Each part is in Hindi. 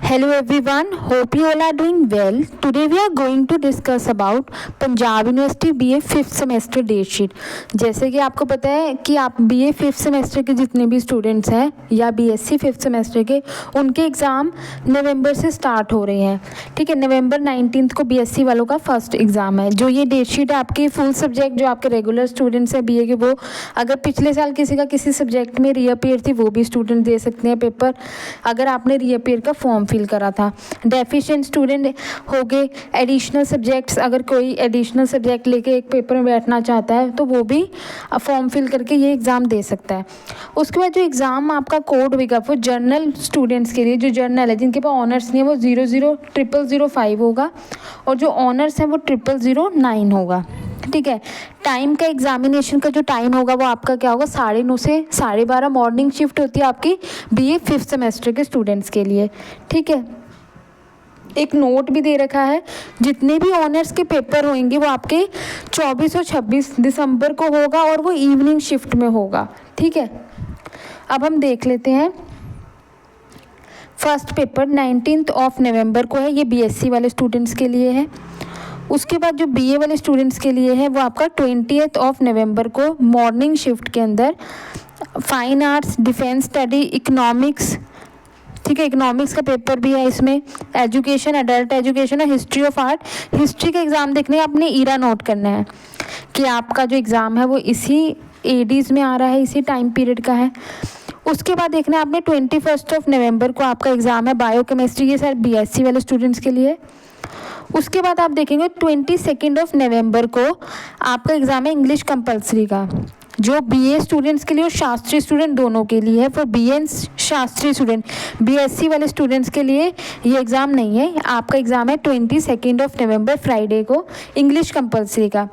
Hello everyone, hope you all are doing well. Today we are going to discuss about Punjab university BA fifth semester date sheet. जैसे कि आपको पता है कि आप बीए फिफ्थ सेमेस्टर के जितने भी स्टूडेंट्स हैं या बीएससी फिफ्थ सेमेस्टर के, उनके एग्ज़ाम नवंबर से स्टार्ट हो रहे हैं। ठीक है, नवंबर 19 को बीएससी वालों का फर्स्ट एग्ज़ाम है। जो ये डेट शीट है आपकी फुल सब्जेक्ट जो आपके रेगुलर स्टूडेंट्स हैं बीए के, वो अगर पिछले साल किसी का किसी सब्जेक्ट में रीअपेयर थी वो भी स्टूडेंट दे सकते हैं पेपर, अगर आपने रीअपेयर का फॉर्म फिल करा था। डेफिशिएंट स्टूडेंट हो गए, एडिशनल सब्जेक्ट्स, अगर कोई एडिशनल सब्जेक्ट लेके एक पेपर में बैठना चाहता है तो वो भी फॉर्म फिल करके ये एग्ज़ाम दे सकता है। उसके बाद जो एग्ज़ाम आपका कोड होगा वो जर्नल स्टूडेंट्स के लिए, जो जर्नल है जिनके पास ऑनर्स नहीं है वो 000005 होगा, और जो ऑनर्स हैं वो 0009 होगा। ठीक है, टाइम का एग्जामिनेशन का जो टाइम होगा वो आपका क्या होगा, 9:30 से 12:30 मॉर्निंग शिफ्ट होती है आपकी बीए फिफ्थ सेमेस्टर के स्टूडेंट्स के लिए। ठीक है, एक नोट भी दे रखा है, जितने भी ऑनर्स के पेपर होंगे वो आपके 24 और 26 दिसंबर को होगा और वो इवनिंग शिफ्ट में होगा। ठीक है, अब हम देख लेते हैं। फर्स्ट पेपर 19 नवंबर को है, ये बीएससी वाले स्टूडेंट्स के लिए है। उसके बाद जो बीए वाले स्टूडेंट्स के लिए है वो आपका 20 नवंबर को मॉर्निंग शिफ्ट के अंदर fine arts, defence study, economics, ठीक है, इकोनॉमिक्स का पेपर भी है इसमें, एजुकेशन, अडल्ट एजुकेशन और हिस्ट्री ऑफ आर्ट। हिस्ट्री का एग्ज़ाम देखने आपने ईरा नोट करना है कि आपका जो एग्ज़ाम है वो इसी एडीज़ में आ रहा है, इसी टाइम पीरियड का है। उसके बाद देखना है आपने 21 नवंबर को आपका एग्ज़ाम है बायोकेमिस्ट्री, ये सर बीएससी वाले स्टूडेंट्स के लिए। उसके बाद आप देखेंगे 22 नवंबर को आपका एग्ज़ाम है इंग्लिश कंपलसरी का, जो बीए स्टूडेंट्स के लिए और शास्त्री स्टूडेंट दोनों के लिए है। For BA Shastri student, BSc वाले स्टूडेंट्स के लिए ये एग्ज़ाम नहीं है। आपका एग्ज़ाम है 22 नवंबर फ्राइडे को इंग्लिश कंपलसरी का।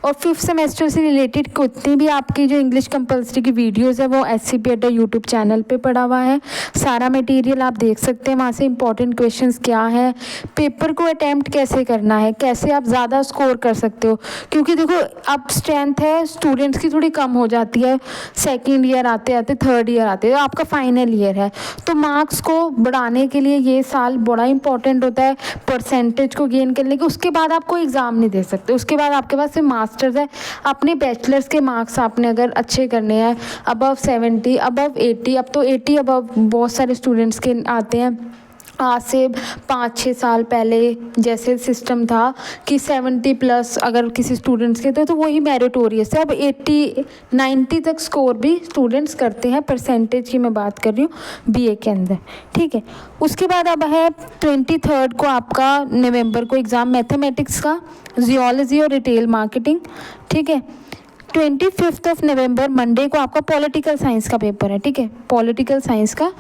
और फिफ्थ सेमेस्टर से रिलेटेड कितनी भी आपकी जो इंग्लिश कंपलसरी की वीडियोस है वो SCP अड्डा यूट्यूब चैनल पे पड़ा हुआ है, सारा मटेरियल आप देख सकते हैं। वहाँ से इंपॉर्टेंट क्वेश्चंस क्या है, पेपर को अटैम्प्ट कैसे करना है, कैसे आप ज़्यादा स्कोर कर सकते हो, क्योंकि देखो अब स्ट्रेंथ है स्टूडेंट्स की थोड़ी कम हो जाती है, सेकेंड ईयर आते आते, थर्ड ईयर आते, तो आपका फाइनल ईयर है, तो मार्क्स को बढ़ाने के लिए ये साल बड़ा इंपॉर्टेंट होता है परसेंटेज को गेन करने के। उसके बाद आप कोई एग्ज़ाम नहीं दे सकते, उसके बाद आपके पास सिर्फ मास्टर्स है। अपने बैचलर्स के मार्क्स आपने अगर अच्छे करने हैं, अबव 70, अबव 80, अब तो 80 अबव बहुत सारे स्टूडेंट्स के आते हैं। आज से 5-6 साल पहले जैसे सिस्टम था कि 70+ अगर किसी स्टूडेंट्स के तो वही मेरिटोरियस है। अब 80-90 तक स्कोर भी स्टूडेंट्स करते हैं, परसेंटेज की मैं बात कर रही हूँ बीए के अंदर। ठीक है, उसके बाद अब है 23 को आपका नवंबर को एग्ज़ाम मैथमेटिक्स का, जियोलॉजी और रिटेल मार्केटिंग। ठीक है, 25 नवंबर मंडे को आपका पॉलिटिकल साइंस का पेपर है। ठीक है, पॉलिटिकल साइंस का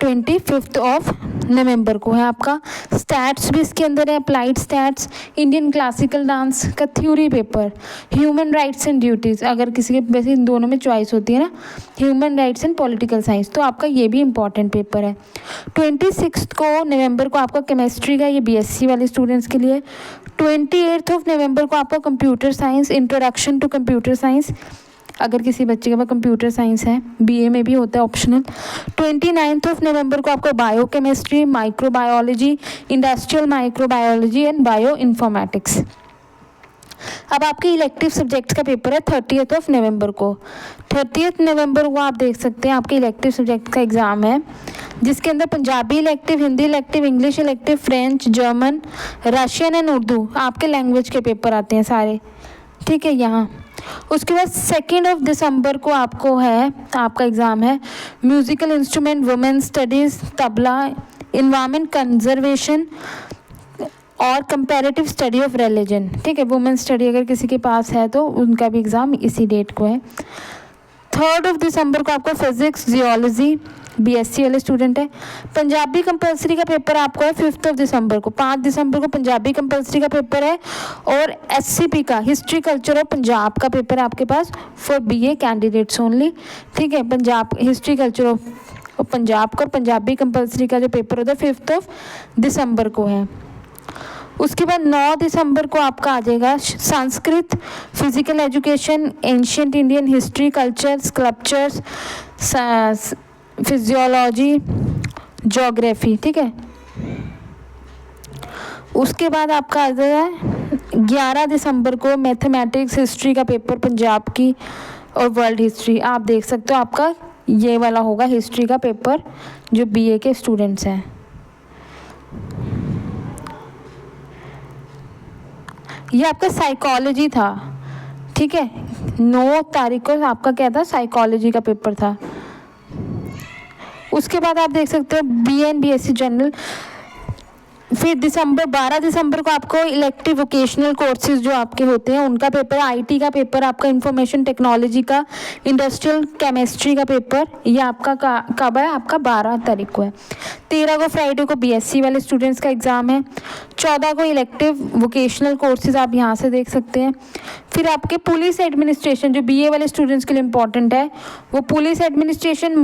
25 नवंबर को है आपका। स्टैट्स भी इसके अंदर है, applied stats, Indian classical dance का theory paper, human rights and duties, अगर किसी के वैसे इन दोनों में चॉइस होती है ना, human rights and political science, तो आपका ये भी इंपॉर्टेंट पेपर है। 26 को नवंबर को आपका केमिस्ट्री का, ये बीएससी वाले स्टूडेंट्स के लिए। 28 नवंबर को आपका computer science, introduction to computer science, अगर किसी बच्चे के पास कंप्यूटर साइंस है, बीए में भी होता है ऑप्शनल। 29 नवंबर को आपको biochemistry, microbiology, industrial microbiology and bioinformatics. अब आपके इलेक्टिव सब्जेक्ट्स का पेपर है 30 नवंबर को। 30 नवंबर को आप देख सकते हैं आपके इलेक्टिव सब्जेक्ट का एग्ज़ाम है, जिसके अंदर Punjabi elective, Hindi elective, English elective, French, German, Russian and Urdu आपके लैंग्वेज के पेपर आते हैं सारे। ठीक है, यहाँ उसके बाद 2 दिसंबर को आपको है, आपका एग्ज़ाम है musical instrument, women studies, tabla, environment conservation और कंपैरेटिव स्टडी ऑफ रिलीजन। ठीक है, वुमेन स्टडी अगर किसी के पास है तो उनका भी एग्ज़ाम इसी डेट को है। 3 दिसंबर को आपका फिजिक्स, जियोलॉजी, बीएससी वाले स्टूडेंट है। पंजाबी कंपलसरी का पेपर आपको है 5 दिसंबर को। 5 दिसंबर को पंजाबी कंपलसरी का पेपर है, और SCP का हिस्ट्री कल्चर और पंजाब का पेपर है आपके पास फॉर बीए कैंडिडेट्स ओनली। ठीक है, पंजाब हिस्ट्री कल्चर और पंजाब का, पंजाबी कंपलसरी का जो पेपर होता है 5 दिसंबर को है। उसके बाद 9 दिसंबर को आपका आ जाएगा Sanskrit, physical education, ancient Indian history, culture, sculptures, physiology, geography, ठीक है। उसके बाद आपका आ जाएगा 11 दिसंबर को मैथमेटिक्स हिस्ट्री का पेपर पंजाब की और वर्ल्ड हिस्ट्री। आप देख सकते हो आपका ये वाला होगा हिस्ट्री का पेपर जो बीए के स्टूडेंट्स हैं। ये आपका साइकोलॉजी था, ठीक है। 9 तारीख को आपका क्या था, साइकोलॉजी का पेपर था। उसके बाद आप देख सकते हो बीए एंड बीएससी जनरल। फिर 12 दिसंबर को आपको इलेक्टिव वोकेशनल कोर्सेज जो आपके होते हैं उनका पेपर, आईटी का पेपर आपका, इंफॉर्मेशन टेक्नोलॉजी का, इंडस्ट्रियल केमिस्ट्री का पेपर, ये आपका कब है, आपका 12 तारीख को है। 13 को फ्राइडे को बीएससी वाले स्टूडेंट्स का एग्ज़ाम है। 14 को इलेक्टिव वोकेशनल कोर्सेज आप यहाँ से देख सकते हैं। फिर आपके पुलिस एडमिनिस्ट्रेशन जो बीए वाले स्टूडेंट्स के लिए इम्पॉर्टेंट है, वो police administration,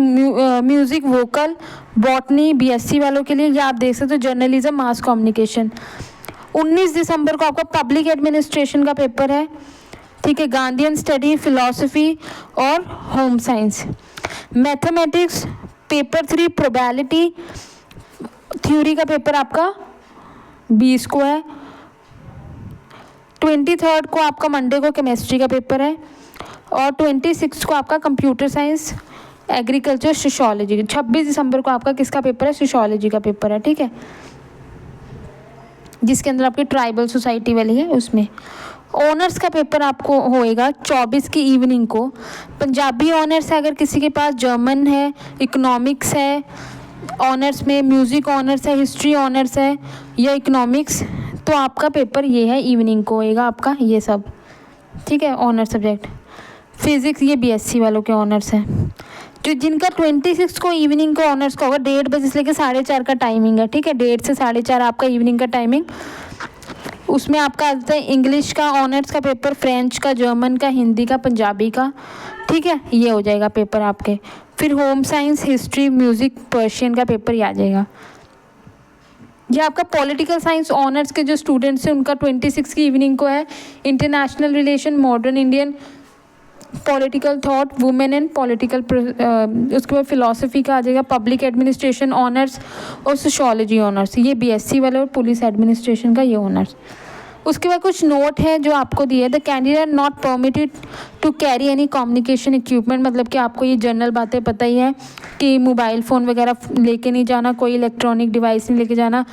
music, vocal, botany BSc वालों के लिए, या आप देख सकते हो जर्नलिज्म, मास कम्युनिकेशन। 19 दिसंबर को आपका पब्लिक एडमिनिस्ट्रेशन का पेपर है, ठीक है। गांधीयन स्टडी, फिलॉसफी और home science. Mathematics paper 3 probability theory का पेपर आपका 20 को है। 23 को आपका मंडे को केमिस्ट्री का पेपर है और 26 को आपका कंप्यूटर साइंस, एग्रीकल्चर, सोशियोलॉजी। 26 दिसंबर को आपका किसका पेपर है, सोशियोलॉजी का पेपर है, ठीक है, जिसके अंदर आपकी ट्राइबल सोसाइटी वाली है उसमें। ऑनर्स का पेपर आपको होएगा 24 की इवनिंग को। पंजाबी ऑनर्स है अगर किसी के पास, जर्मन है, इकोनॉमिक्स है ऑनर्स में, म्यूज़िक ऑनर्स है, हिस्ट्री ऑनर्स है या इकोनॉमिक्स, तो आपका पेपर ये है इवनिंग को होएगा आपका ये सब, ठीक है, ऑनर्स सब्जेक्ट। फिज़िक्स ये बीएससी वालों के ऑनर्स है। जो जिनका 26 को इवनिंग को ऑनर्स का होगा 1:30 बजे से लेकर 4:30 का टाइमिंग है, ठीक है, 1:30 से 4:30 आपका इवनिंग का टाइमिंग। उसमें आपका आता है इंग्लिश का ऑनर्स का पेपर, फ्रेंच का, जर्मन का, हिंदी का, पंजाबी का, ठीक है, ये हो जाएगा पेपर आपके। फिर home science, history, music, Persian का पेपर ये आ जाएगा। ये आपका पॉलिटिकल साइंस ऑनर्स के जो स्टूडेंट्स हैं उनका 26 की इवनिंग को है international relation, modern Indian, political thought, women and political, उसके बाद फिलॉसफी का आ जाएगा, पब्लिक एडमिनिस्ट्रेशन ऑनर्स और सोशियोलॉजी ऑनर्स, ये बीएससी वाले, और पुलिस एडमिनिस्ट्रेशन का ये ऑनर्स। उसके बाद कुछ नोट है जो आपको दिए, the candidate not permitted to carry any communication equipment, मतलब कि आपको ये जनरल बातें पता ही है कि मोबाइल फ़ोन वगैरह लेके नहीं जाना, कोई इलेक्ट्रॉनिक डिवाइस नहीं लेके जाना।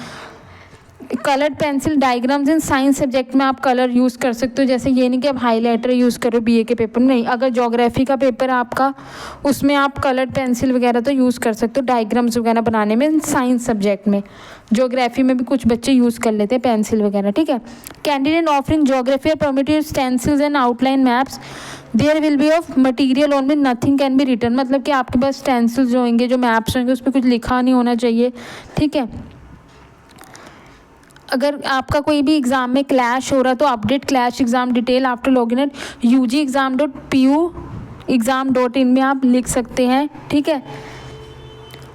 Coloured pencil, diagrams in science subject में आप कलर यूज़ कर सकते हो, जैसे ये नहीं कि आप हाईलाइटर यूज़ करो बीए के पेपर में, नहीं। अगर ज्योग्राफी का पेपर है आपका उसमें आप कलर्ड पेंसिल वगैरह तो यूज़ कर सकते हो डायग्राम्स वगैरह बनाने में, साइंस सब्जेक्ट में। ज्योग्राफी में भी कुछ बच्चे यूज़ कर लेते हैं पेंसिल वगैरह, ठीक है। Candidate offering geography are permitted stencils and outline maps, there will be of material only, nothing can be written, मतलब कि आपके पास स्टेंसिल्स जो होंगे, जो मैप्स होंगे, उस पर कुछ लिखा नहीं होना चाहिए, ठीक है। अगर आपका कोई भी एग्ज़ाम में क्लैश हो रहा है तो update clash exam detail after login at ugexam.pu.exam.in में आप लिख सकते हैं, ठीक है।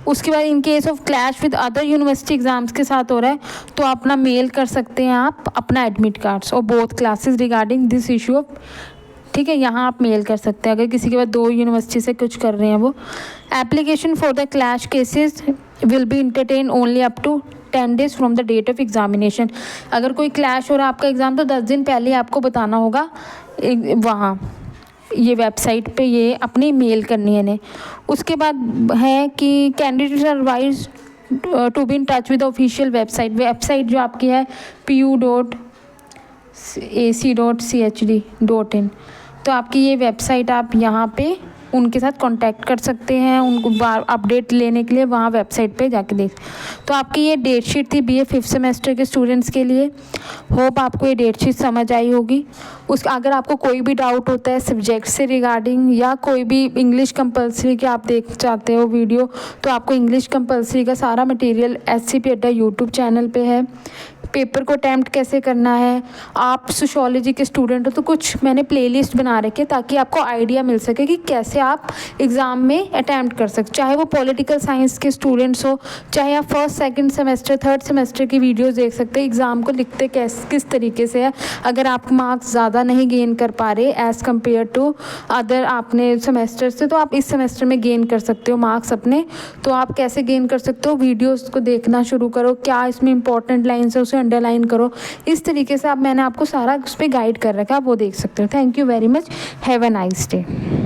उसके बाद in case of clash with other university exams के साथ हो रहा है तो अपना मेल कर सकते हैं आप अपना एडमिट कार्ड्स और both classes regarding this issue of, ठीक है, यहाँ आप मेल कर सकते हैं अगर किसी के बाद 2 यूनिवर्सिटी से कुछ कर रहे हैं वो। Application for the clash cases will be entertain only up to 10 days from the date of examination. अगर कोई क्लैश हो रहा है आपका एग्ज़ाम तो 10 दिन पहले आपको बताना होगा वहाँ ये वेबसाइट पे, ये अपनी मेल करनी है इन्हें। उसके बाद है कि candidates are wise to be in touch with official website जो आपकी है pu.ac.chd.in, तो आपकी ये वेबसाइट आप यहाँ पे उनके साथ कांटेक्ट कर सकते हैं, उनको अपडेट लेने के लिए वहाँ वेबसाइट पे जाके देख। तो आपकी ये डेट शीट थी बीए 5th सेमेस्टर के स्टूडेंट्स के लिए। होप आपको ये डेट शीट समझ आई होगी। अगर आपको कोई भी डाउट होता है सब्जेक्ट से रिगार्डिंग या कोई भी इंग्लिश कंपलसरी के आप देख चाहते हो वीडियो, तो आपको इंग्लिश कंपलसरी का सारा मटेरियल SCP अड्डा यूट्यूब चैनल पे है, पेपर को अटैम्प्ट कैसे करना है। आप सोशियोलॉजी के स्टूडेंट हो तो कुछ मैंने प्लेलिस्ट बना रखी है ताकि आपको आइडिया मिल सके कि कैसे आप एग्ज़ाम में अटैम्प्ट कर सकते, चाहे वो पॉलिटिकल साइंस के स्टूडेंट्स हो, चाहे आप first second semester third semester की वीडियोस देख सकते हैं एग्ज़ाम को लिखते किस तरीके से है। अगर आप मार्क्स ज़्यादा नहीं गेन कर पा रहे एज़ कम्पेयर टू अदर आपने सेमेस्टर से, तो आप इस सेमेस्टर में गेन कर सकते हो मार्क्स अपने। तो आप कैसे गेन कर सकते हो, वीडियोस को देखना शुरू करो, क्या इसमें इंपॉर्टेंट लाइन्स है उसे अंडरलाइन करो। इस तरीके से मैंने आपको सारा उस पर गाइड कर रखा है, आप वो देख सकते हो। Thank you very much, have a nice day.